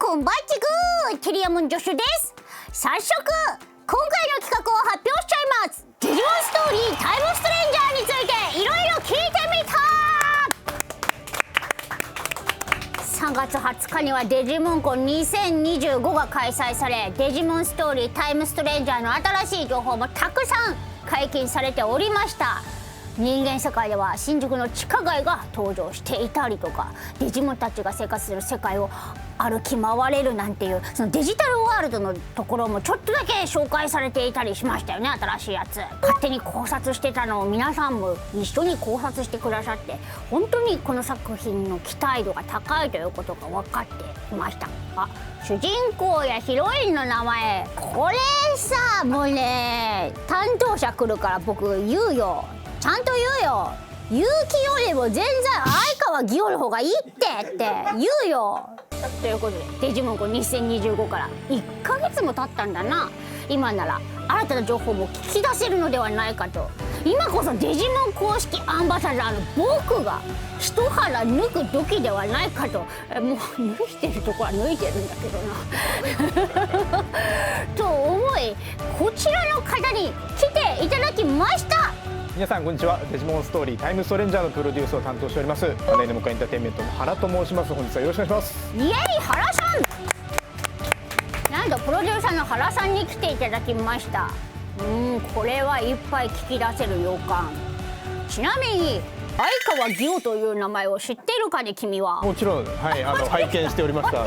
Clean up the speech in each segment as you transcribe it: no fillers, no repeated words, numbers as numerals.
こんばんちぐー、テリアムン助手です。早速今回の企画を発表しちゃいます。デジモンストーリータイムストレンジャーについていろいろ聞いてみた。3月20日にはデジモンコン2025が開催され、デジモンストーリータイムストレンジャーの新しい情報もたくさん解禁されておりました。人間世界では新宿の地下街が登場していたりとか、デジモンたちが生活する世界を歩き回れるなんていう、そのデジタルワールドのところもちょっとだけ紹介されていたりしましたよね。新しいやつ勝手に考察してたのを皆さんも一緒に考察してくださって、本当にこの作品の期待度が高いということが分かってきました。主人公やヒロインの名前、これさ、もうね、担当者来るから僕言うよ、ちゃんと言うよ。結城よりも全然相川義雄の方がいいって言うよ。ということでデジモンコン2025から1ヶ月も経ったんだな。今なら新たな情報も聞き出せるのではないかと。今こそデジモン公式アンバサダーの僕が一腹脱ぐ時ではないかと。もう脱いでるとこは脱いでるんだけどなと思い、こちらの方に来ていただきました。皆さんこんにちは。デジモンストーリータイムストレンジャーのプロデュースを担当しておりますマネーネモカエンターテインメントの原と申します。本日はよろしくお願いします。イエイ、原さん。なんとプロデューサーの原さんに来ていただきました。これはいっぱい聞き出せる予感。ちなみに相川義雄という名前を知っているかね、君は。もちろん、はい、拝見しておりました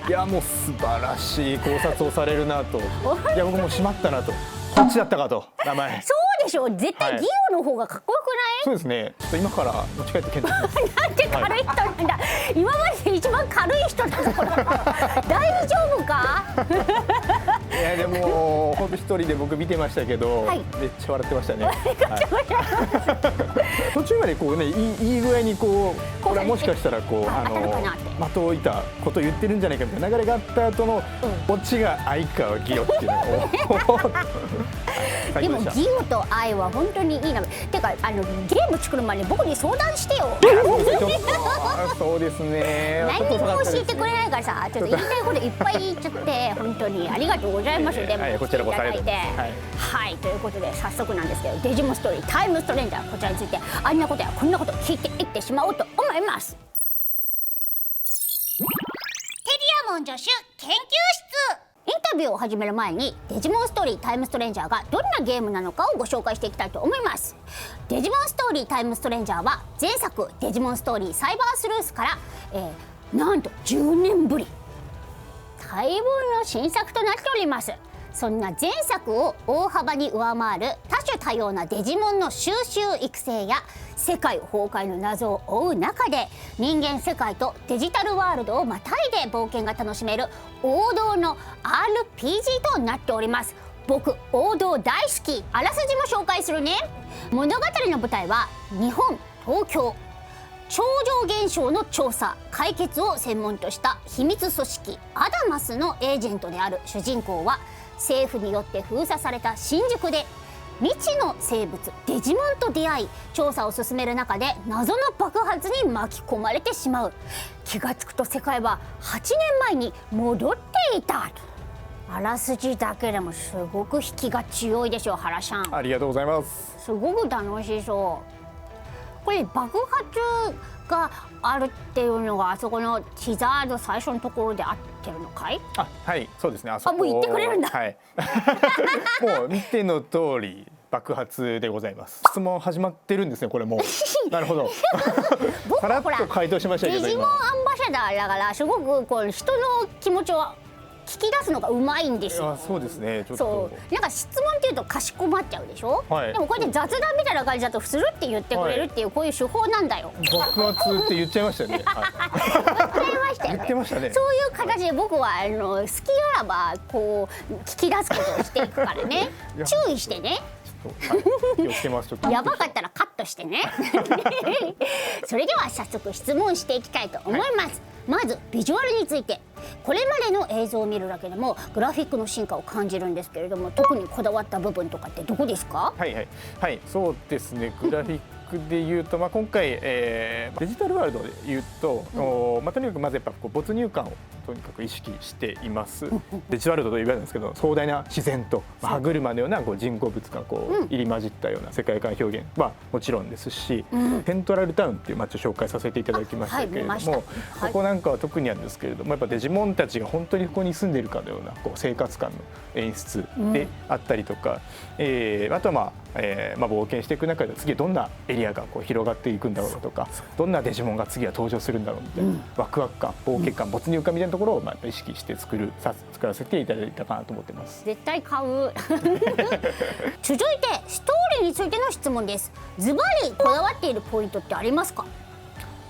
いや、もう素晴らしい考察をされるなと。いや、僕もしまったなと、こっちだったかと。名前そうでしょう。絶対義雄の方がかっこよくない？そうですね。ちょっと今から持ち帰って検討しますなんて軽い人なんだ、今までで一番軽い人だぞこれ大丈夫かいや、でも本当一人で僕見てましたけど、はい、めっちゃ笑ってましたね、途中までこうね、いい具合にこう、これはもしかしたらこう的を射たことを言ってるんじゃないかみたいな流れがあった後のオチが相川義雄っていうのをでも義雄と愛は本当にいいな。てかゲーム作る前に僕に相談してよそうですね。何にも教えてくれないからさ、ちょっと言いたいこといっぱい言っちゃって本当にありがとうございます。でもこちらこそありがとうございます。はい、ということで早速なんですけど、デジモンストーリータイムストレンジャー、こちらについてあんなことやこんなこと聞いていってしまおうと思います。テリアモン助手研究室。インタビューを始める前にデジモンストーリータイムストレンジャーがどんなゲームなのかをご紹介していきたいと思います。デジモンストーリータイムストレンジャーは前作デジモンストーリーサイバースルースから、なんと10年ぶり待望の新作となっております。そんな前作を大幅に上回る多種多様なデジモンの収集育成や世界崩壊の謎を追う中で、人間世界とデジタルワールドをまたいで冒険が楽しめる王道の RPG となっております。僕王道大好き。あらすじも紹介するね。物語の舞台は日本東京。超常現象の調査解決を専門とした秘密組織アダマスのエージェントである主人公は、政府によって封鎖された新宿で未知の生物デジモンと出会い、調査を進める中で謎の爆発に巻き込まれてしまう。気がつくと世界は8年前に戻っていた。あらすじだけでもすごく引きが強いでしょう、原さん。ありがとうございます。すごく楽しそう。これ爆発があるっていうのがあそこのティザーの最初のところで合ってるのかい？はい、そうですね。あそこもう言ってくれるんだ。はいもう見ての通り爆発でございます。質問始まってるんですね、これもうなるほどさらっと回答しましたけど、デジモンアンバサダーだからすごくこう人の気持ちを聞き出すのがうまいんですよ。そうですね。ちょっとそうなんか質問っていうとかしこまっちゃうでしょ、はい、でもこうやって雑談みたいな感じだとするって言ってくれるっていう、こういう手法なんだよ。爆発って言っちゃいましたね言ってましたね。そういう形で僕は好きあらばこう聞き出すことをしていくからね注意してね。気をつけます。ちょっとやばかったらカットしてねそれでは早速質問していきたいと思います。まずビジュアルについて。これまでの映像を見るだけでもグラフィックの進化を感じるんですけれども、特にこだわった部分とかってどこですか？はい、そうですね。グラフィックで言うと、今回、デジタルワールドで言うと、とにかくまずやっぱこう没入感をとにかく意識しています。デジタルワールドと言われるんですけど、壮大な自然と歯車のような人工物が入り混じったような世界観表現はもちろんですし、セントラルタウンっていう街を紹介させていただきましたけれども、ここなんかは特になんですけれども、やっぱデジモンたちが本当にここに住んでいるかのような生活感の演出であったりとか、あとは冒険していく中で次どんなエリアが広がっていくんだろうとか、どんなデジモンが次は登場するんだろうみたいな、ワクワク感、冒険感、没入感みたいなところをやっぱ意識して作らせていただいたかなと思ってます。絶対買う続いてストーリーについての質問です。ズバリこだわっているポイントってありますか？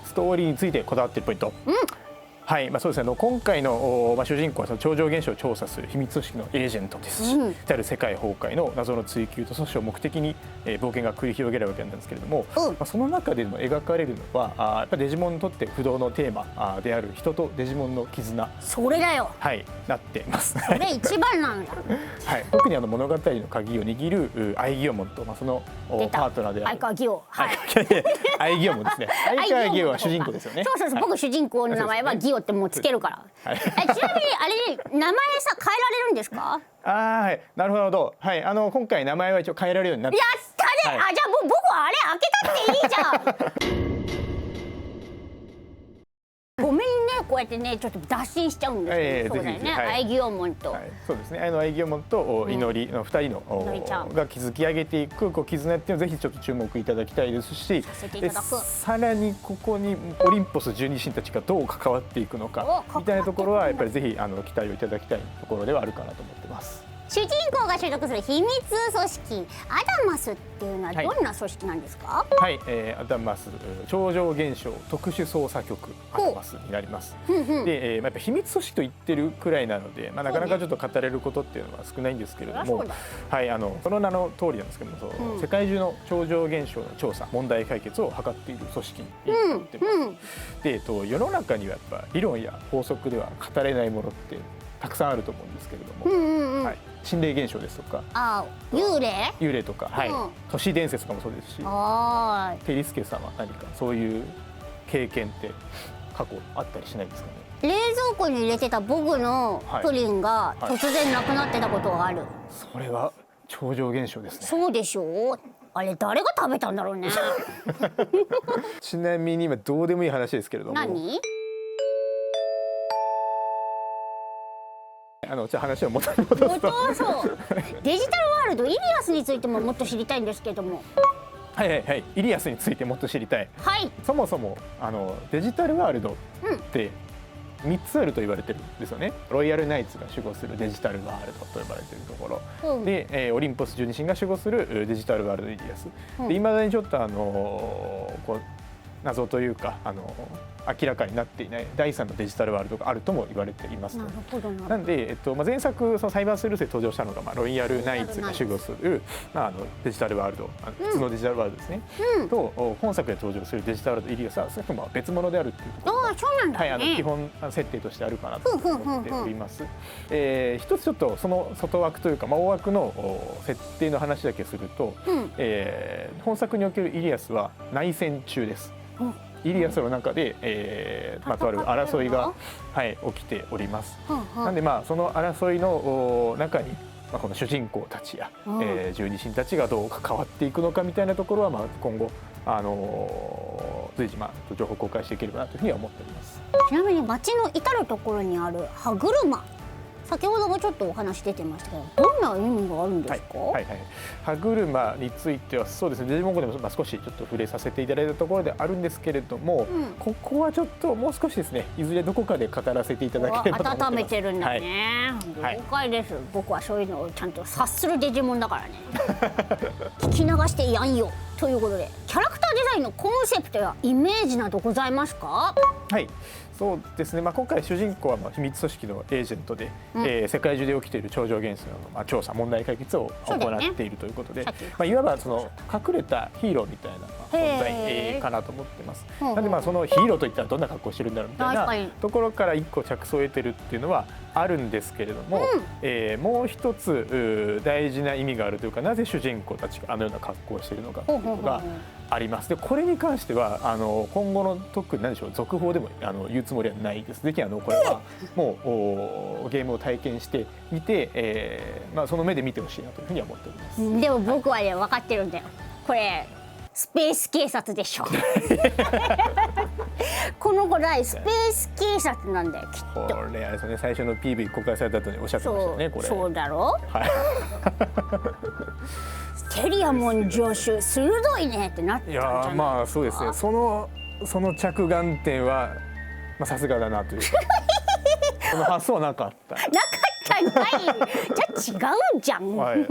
ストーリーについてこだわっているポイント、はい、そうですね。今回の主人公はその超常現象を調査する秘密組織のエージェントですし、ある世界崩壊の謎の追求と阻止を目的に冒険が繰り広げられるわけなんですけれども、その中でも描かれるのはやっぱりデジモンにとって不動のテーマである人とデジモンの絆、それだよ、はい、なっています。それ一番なんだはい、特に物語の鍵を握るアイギオモンと、そのパートナーである相川ギオ、アイギオモンですね。相川ギオは主人公ですよね。そう、僕主人公の名前はギオってもうつけるから。ちなみにあれ名前さ変えられるんですか？はい、なるほど。はい、今回名前は一応変えられるようになって。やったね。じゃあもう僕あれ開けたっていいじゃん。ごめんね、こうやってねちょっと脱線しちゃうんですけど、そうだよね、アイギオモンと、そうですね、アイギオモンと祈りの2人のが築き上げていく絆っていうのをぜひちょっと注目いただきたいですし、さらにここにオリンポス十二神たちがどう関わっていくのかみたいなところはやっぱりぜひ期待をいただきたいところではあるかなと思ってます。主人公が所属する秘密組織アダマスっていうのはどんな組織なんですか？はい、アダマス超常現象特殊捜査局アダマスになります。で、やっぱ秘密組織と言ってるくらいなので、なかなかちょっと語れることっていうのは少ないんですけれども、はい、その名の通りなんですけども、世界中の超常現象の調査問題解決を図っている組織になってます。で、世の中にはやっぱ理論や法則では語れないものってたくさんあると思うんですけれども、はい、心霊現象ですとか、幽霊とか、はい、都市伝説とかもそうですし、テリスケさんは何かそういう経験って過去あったりしないですかね？冷蔵庫に入れてた僕のプリンが突然なくなってたことがある。それは超常現象ですね。そうでしょう。あれ誰が食べたんだろうね。ちなみに今どうでもいい話ですけれども。何？じゃあ話を元に戻すと、そうデジタルワールドイリアスについてももっと知りたいんですけども。はいはいはい、イリアスについてもっと知りたい。はい。そもそもデジタルワールドって3つあると言われてるんですよね。ロイヤルナイツが守護するデジタルワールドと呼ばれているところ、で、オリンポス十二神が守護するデジタルワールドイリアスで、いまだにちょっとこう謎というか明らかになっていない第3のデジタルワールドがあるとも言われています。なんで、前作そのサイバースルースで登場したのが、ロイヤルナイツが守護する、デジタルワールド、普通のデジタルワールドですね、と本作で登場するデジタルワールドイリアスはそれと別物であるっていうところが、基本設定としてあるかなと思っております。一つちょっとその外枠というか、大枠の設定の話だけすると、本作におけるイリアスは内戦中です。イリアスの中で、とある争いが、起きております。なんでその争いの中に、この主人公たちや、十二神たちがどう関わっていくのかみたいなところは、今後随時情報公開していければなというふうには思っております。ちなみに街の至る所にある歯車、先ほどもちょっとお話出てましたけど、どんな意味があるんですか？歯車についてはそうですね、デジモン語でも少しちょっと触れさせていただいたところであるんですけれども、ここはちょっともう少しですね、いずれどこかで語らせていただければと思ってます。温めてるんだね。了解です。僕はそういうのをちゃんと察するデジモンだからね。聞き流してやんよ。ということで、キャラクターデザインのコンセプトやイメージなどございますか？はい、そうですね、今回主人公は秘密組織のエージェントで、世界中で起きている超常現象の調査問題解決を行っているということで、いわばその隠れたヒーローみたいな存在かなと思ってます。なんでそのヒーローといったらどんな格好してるんだろうみたいなところから一個着想を得てるっていうのはあるんですけれども、もう一つ大事な意味があるというか、なぜ主人公たちがあのような格好をしているのかというのがあります。でこれに関しては今後の特に何でしょう、続報でも言うつもりはないです。ぜひこれはもうゲームを体験してみて、その目で見てほしいなというふうには思っております。でも僕はね分かってるんだよ。これスペース警察でしょ。この子らスペース警察なんだよきっと。これあれですね、最初の PV 公開された後におっしゃってましたよね。これそうだろ。はいテリアモン助手鋭いねってなったんじゃないですか。まあそうですね、その着眼点はさすがだなというかその発想はなかった。なかったないじゃあ違うんじゃん、はい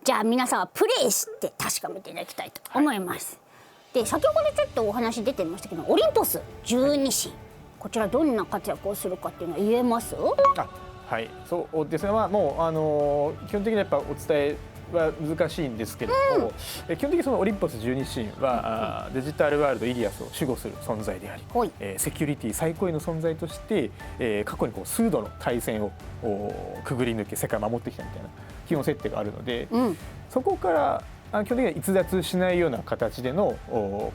じゃあ皆さんはプレイして確かめていただきたいと思います、で先ほどちょっとお話出てましたけど、オリンポス十二神、こちらどんな活躍をするかっていうのは言えます？はい、そうですね。もう基本的にやっぱお伝えは難しいんですけれども、基本的にそのオリンポス十二神は、デジタルワールドイリアスを守護する存在であり、セキュリティ最高位の存在として、過去に数度の対戦をくぐり抜け世界を守ってきたみたいな基本設定があるので、そこから基本的には逸脱しないような形での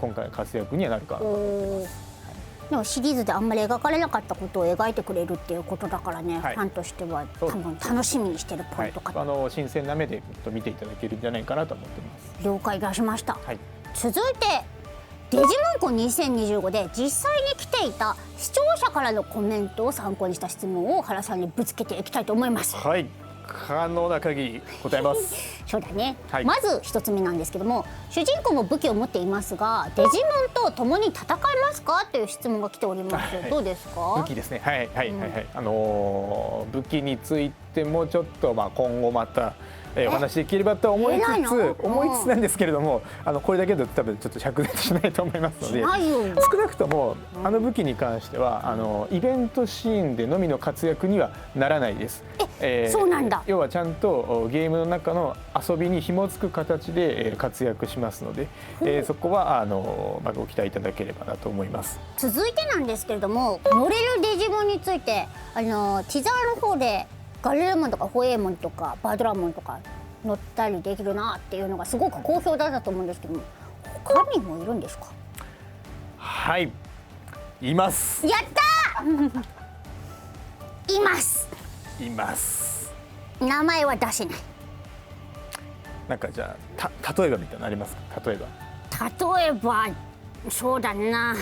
今回の活躍にはなるかなと思ってます。でもシリーズであんまり描かれなかったことを描いてくれるっていうことだからね、ファンとしては多分楽しみにしてるポイントかと、新鮮な目で見ていただけるんじゃないかなと思ってます。了解出しました、続いてデジモンコン2025で実際に来ていた視聴者からのコメントを参考にした質問を原さんにぶつけていきたいと思います。はい、可能な限り答えますそうだね、まず一つ目なんですけども、主人公も武器を持っていますがデジモンと共に戦いますかという質問が来ております、どうですか？武器ですね。武器についてもちょっと今後またお話しできればと思いつつなんですけれども、これだけだと多分ちょっと灼熱しないと思いますので、少なくとも武器に関してはイベントシーンでのみの活躍にはならないです。そうなんだ。要はちゃんとゲームの中の遊びに紐付く形で活躍しますので、そこはご期待いただければなと思います。続いてなんですけれども、乗れるデジモンについてティザーの方でガルレモンとかホエーモンとかバードラモンとか乗ったりできるなっていうのがすごく好評だったと思うんですけども、他にもいるんですか？はい、います。やったーいます名前は出せない。なんかじゃあ例えばみたいなのありますか？例えばそうだな、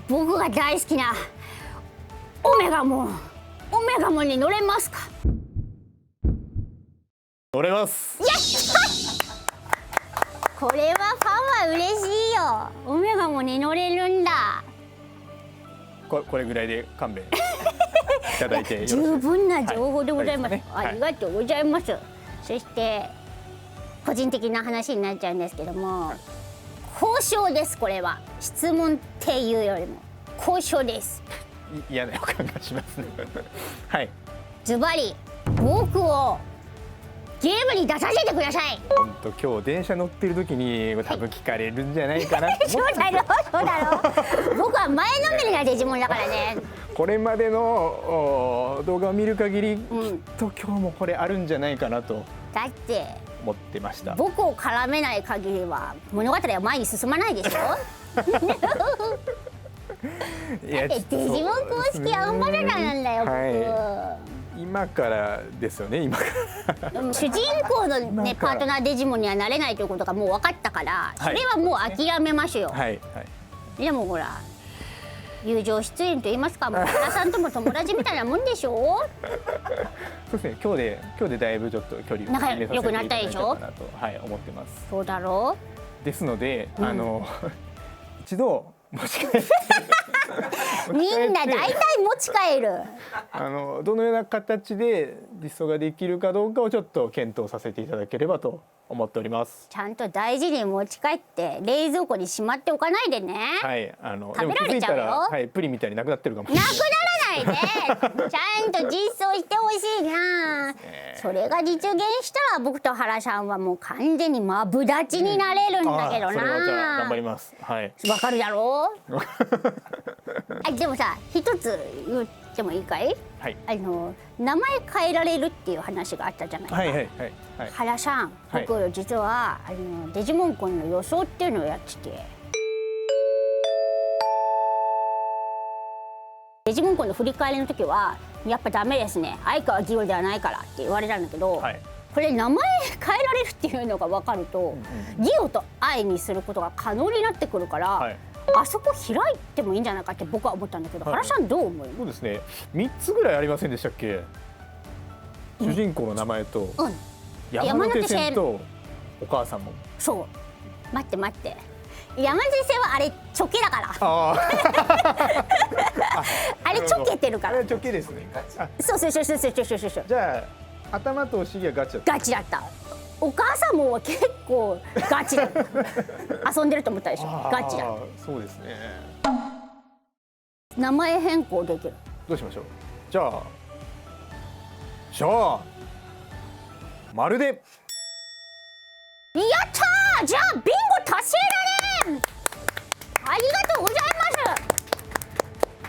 僕が大好きなオメガモンに乗れますか？乗れます。これはファンは嬉しいよ。オメガモンに乗れるんだ。これぐらいで勘弁いただいて十分な情報でございます、ありがとうございます、そして個人的な話になっちゃうんですけども、交渉です。これは質問っていうよりも交渉です。嫌な予感がしますねはい、ズバリ僕をゲームに出させてください。本当今日電車乗ってる時に多分聞かれるんじゃないかなとそうだろ僕は前のめりなデジモンだからね。これまでの動画を見る限り、きっと今日もこれあるんじゃないかなとだって思ってました。僕を絡めない限りは物語は前に進まないでしょだってデジモン公式アンバサダーなんだよ、僕、今からですよね。今から主人公のねパートナーデジモンにはなれないということがもう分かったから、それはもう諦めましょうよ。でもほら友情出演と言いますか、もう原さんとも友達みたいなもんでしょそうですね、今日でだいぶちょっと距離を仲良くなったでしょ思ってます。そうだろう。ですので、一度持ち帰ってみんな大体持ち帰るどのような形で実装ができるかどうかをちょっと検討させていただければと思っております。ちゃんと大事に持ち帰って冷蔵庫にしまっておかないでね。はい、食べられちゃうよ。プリンみたいになくなってるかもしれない。なくならないでちゃんと実装してほしいな。それが実現したら僕と原さんはもう完全にマブダチになれるんだけどな。それはじゃあ頑張ります。はい。わかるだろうあ、でもさ一つ言ってもいいかい？はい。名前変えられるっていう話があったじゃないか。はいはいはいはい。原さん、はい僕実はデジモンコンの予想っていうのをやってて、デジモンコンの振り返りの時はやっぱダメですね、相川ギオではないからって言われたんだけど、はい、これ名前変えられるっていうのが分かると、ギオと愛にすることが可能になってくるから、はい、あそこ開いてもいいんじゃないかって僕は思ったんだけど、はい、原さんどう思う？そうですね、3つぐらいありませんでしたっけ、主人公の名前と、山手線とお母さんも。そう待って待って、山手線はあれチョケだからあれチョケてるから。あれチョケですね。そう。じゃあ頭とお尻はガチだった。ガチだった。お母さんも結構ガチだった遊んでると思ったでしょ。ガチだ。そうですね。名前変更できる。どうしましょう。じゃあまるで。やったー。じゃあビンゴ達成だね。ありがとうございます。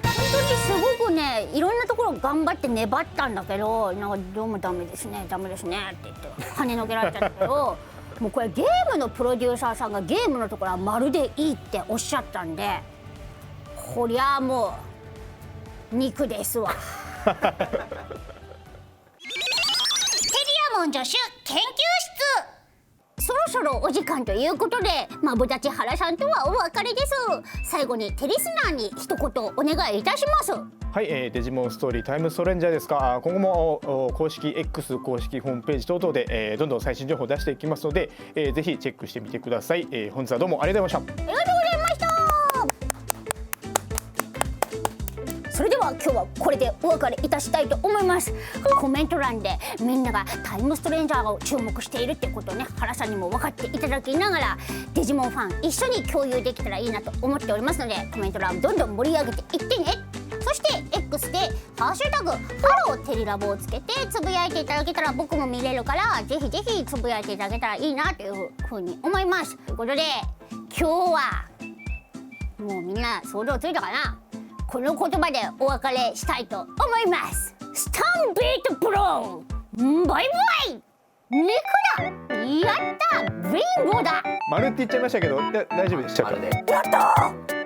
本当にすごくね、いろんなところ頑張って粘ったんだけど、なんかどうもダメですねって言って跳ねのけられたんだけどもうこれゲームのプロデューサーさんがゲームのところはまるでいいっておっしゃったんで、こりゃもう肉ですわテリアモン助手研究室、そろそろお時間ということで、マブダチ原さんとはお別れです。最後にテリスナーに一言お願いいたします。はい、デジモンストーリータイムストレンジャーですが、今後も公式 X 公式ホームページ等々で、どんどん最新情報を出していきますので、ぜひチェックしてみてください。本日はどうもありがとうございました。ありがとうございました。それでは今日はこれでお別れいたしたいと思います。コメント欄でみんながタイムストレンジャーを注目しているっていうことをね、原さんにも分かっていただきながらデジモンファン一緒に共有できたらいいなと思っておりますので、コメント欄どんどん盛り上げていってね。そして X でハッシュタグハローテリラボをつけてつぶやいていただけたら僕も見れるから、ぜひぜひつぶやいていただけたらいいなというふうに思います。ということで今日はもうみんな想像ついたかな、この言葉でお別れしたいと思います。スタンビートプロバイバイ。肉だ、やった、ビンゴだ。丸って言っちゃいましたけど、大丈夫でしたか？やったー。